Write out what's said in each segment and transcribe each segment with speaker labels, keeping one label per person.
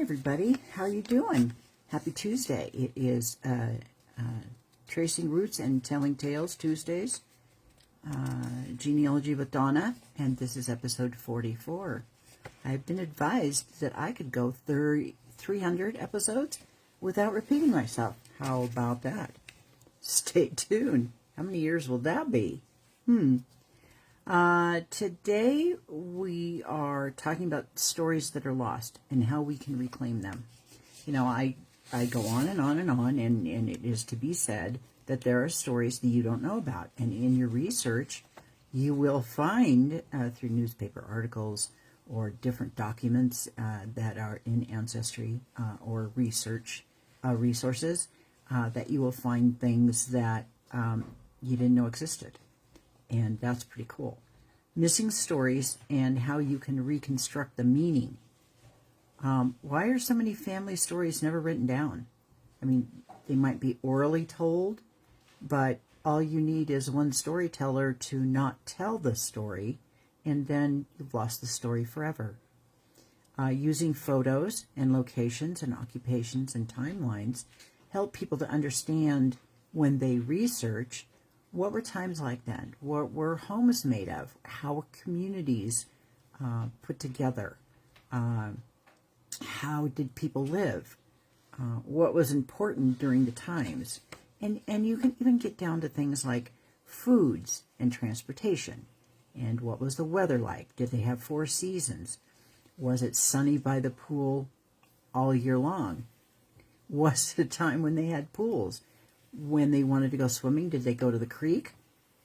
Speaker 1: everybody. How are you doing? Happy Tuesday. It is Tracing Roots and Telling Tales Tuesdays. Genealogy with Donna, and this is episode 44. I've been advised that I could go 300 episodes without repeating myself. How about that? Stay tuned. How many years will that be? Today we are talking about stories that are lost and how we can reclaim them. You know, I go on and on and on, and it is to be said that there are stories that you don't know about. And in your research, you will find through newspaper articles or different documents that are in Ancestry or research resources that you will find things that you didn't know existed. And that's pretty cool. Missing stories and how you can reconstruct the meaning. Why are so many family stories never written down? I mean, they might be orally told, but all you need is one storyteller to not tell the story, and then you've lost the story forever. Using photos and locations and occupations and timelines help people to understand when they research what were times like then, what were homes made of, how were communities put together, how did people live, what was important during the times. And you can even get down to things like foods and transportation. And what was the weather like? Did they have 4 seasons? Was it sunny by the pool all year long? Was it a time when they had pools? When they wanted to go swimming, did they go to the creek?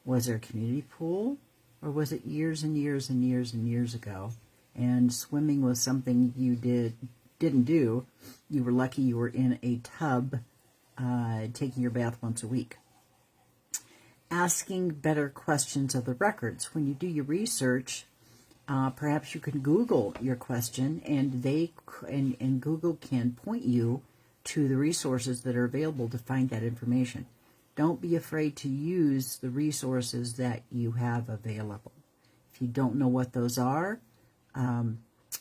Speaker 1: Was there a community pool? Or was it years and years and years and years ago? And swimming was something you didn't do. You were lucky you were in a tub taking your bath once a week. Asking better questions of the records. When you do your research, perhaps you can Google your question, and Google can point you to the resources that are available to find that information. Don't be afraid to use the resources that you have available. If you don't know what those are,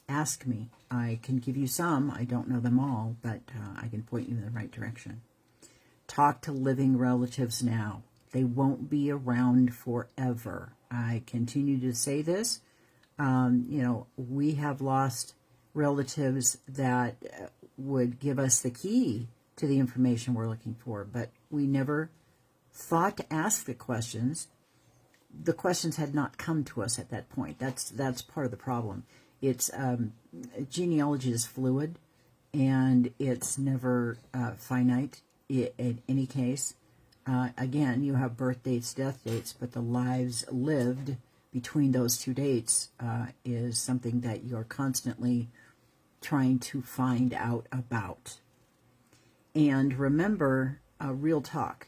Speaker 1: ask me. I can give you some. I don't know them all, but I can point you in the right direction. Talk to living relatives now. They won't be around forever. I continue to say this. We have lost relatives that would give us the key to the information we're looking for, but we never thought to ask the questions. The questions had not come to us at that point. That's part of the problem. It's genealogy is fluid, and it's never finite in any case. Again, you have birth dates, death dates, but the lives lived between those two dates is something that you're constantly trying to find out about. And remember, real talk.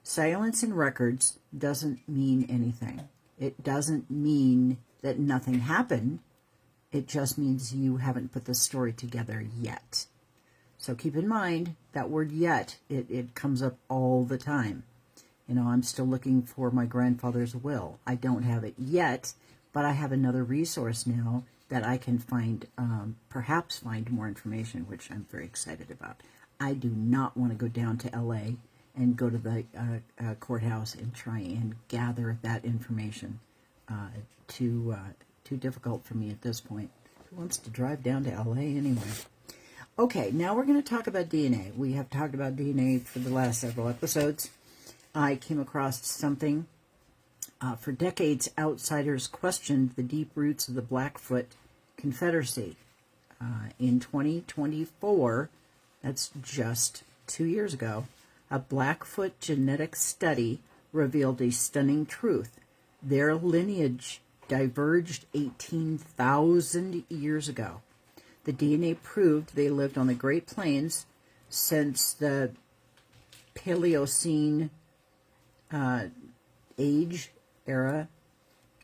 Speaker 1: Silence in records doesn't mean anything. It doesn't mean that nothing happened. It just means you haven't put the story together yet. So keep in mind that word yet, it comes up all the time. You know, I'm still looking for my grandfather's will. I don't have it yet, but I have another resource now that I can find, perhaps find more information, which I'm very excited about. I do not want to go down to LA and go to the courthouse and try and gather that information. Too difficult for me at this point. Who wants to drive down to LA anyway? Okay, now we're going to talk about DNA. We have talked about DNA for the last several episodes. I came across something. For decades, outsiders questioned the deep roots of the Blackfoot Confederacy. In 2024, that's just 2 years ago, a Blackfoot genetic study revealed a stunning truth. Their lineage diverged 18,000 years ago. The DNA proved they lived on the Great Plains since the Paleocene age era,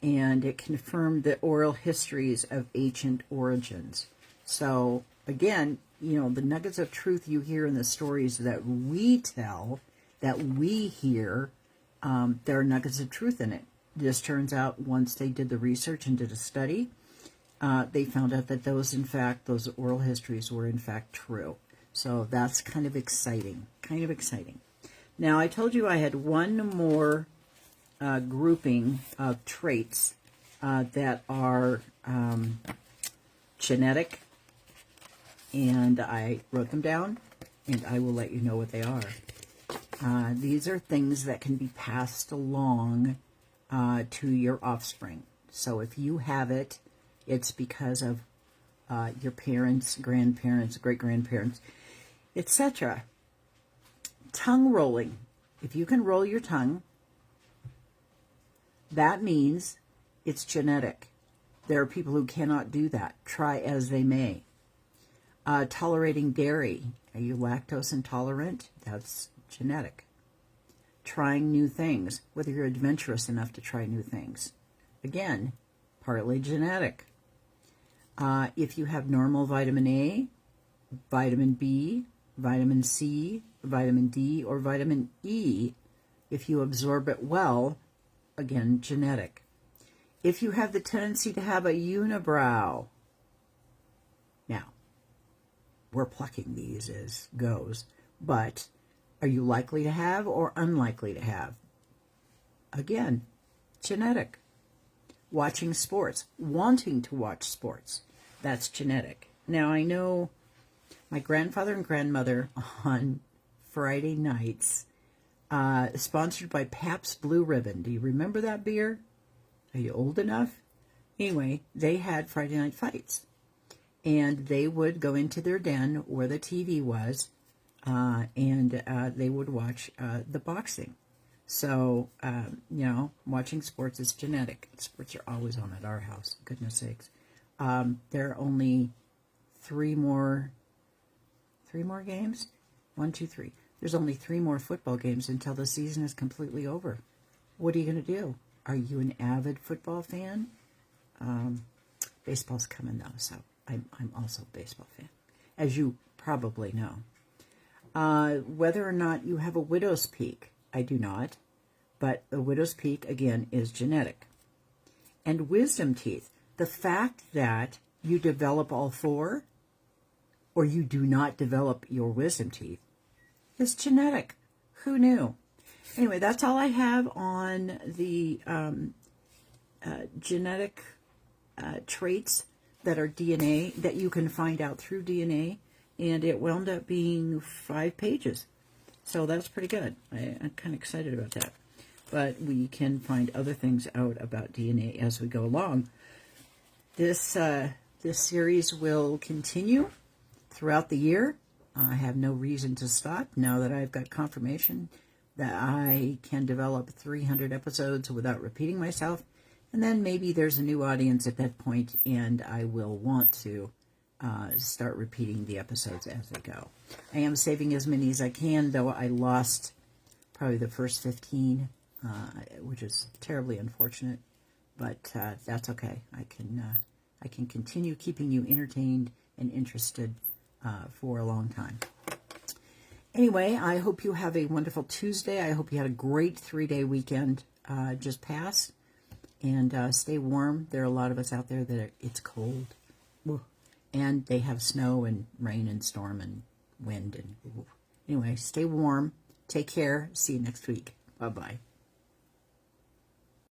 Speaker 1: and it confirmed the oral histories of ancient origins. So, again, you know, the nuggets of truth you hear in the stories that we tell, that we hear, there are nuggets of truth in it. This turns out once they did the research and did a study, they found out that those oral histories were in fact true. So that's kind of exciting, Now, I told you I had one more grouping of traits that are genetic, and I wrote them down, and I will let you know what they are. These are things that can be passed along to your offspring. So if you have it, it's because of your parents, grandparents, great-grandparents, etc. Tongue rolling. If you can roll your tongue, that means it's genetic. There are people who cannot do that, try as they may. Tolerating dairy. Are you lactose intolerant? That's genetic. Trying new things, whether you're adventurous enough to try new things. Again, partly genetic. If you have normal vitamin A, vitamin B, vitamin C, vitamin D, or vitamin E, if you absorb it well, again, genetic. If you have the tendency to have a unibrow, now, we're plucking these as goes, but are you likely to have or unlikely to have? Again, genetic. Watching sports, wanting to watch sports, that's genetic. Now, I know my grandfather and grandmother on Friday nights, sponsored by Pabst Blue Ribbon. Do you remember that beer? Are you old enough? Anyway, they had Friday night fights. And they would go into their den where the TV was, and they would watch the boxing. So, watching sports is genetic. Sports are always on at our house, goodness sakes. There are only three more games? 1, 2, 3. There's only 3 more football games until the season is completely over. What are you going to do? Are you an avid football fan? Baseball's coming though, so I'm also a baseball fan, as you probably know. Whether or not you have a widow's peak, I do not, but a widow's peak, again, is genetic. And wisdom teeth, the fact that you develop all 4, or you do not develop your wisdom teeth, is genetic. Who knew? Anyway, that's all I have on the genetic traits that are DNA, that you can find out through DNA, and it wound up being 5 pages. So that's pretty good. I'm kind of excited about that. But we can find other things out about DNA as we go along. This series will continue throughout the year. I have no reason to stop now that I've got confirmation that I can develop 300 episodes without repeating myself. And then maybe there's a new audience at that point, and I will want to start repeating the episodes as they go. I am saving as many as I can, though I lost probably the first 15, which is terribly unfortunate. But that's okay. I can continue keeping you entertained and interested for a long time. Anyway, I hope you have a wonderful Tuesday. I hope you had a great 3-day weekend just passed. And stay warm. There are a lot of us out there that it's cold. Ooh. And they have snow and rain and storm and wind. And ooh. Anyway, stay warm. Take care. See you next week. Bye-bye.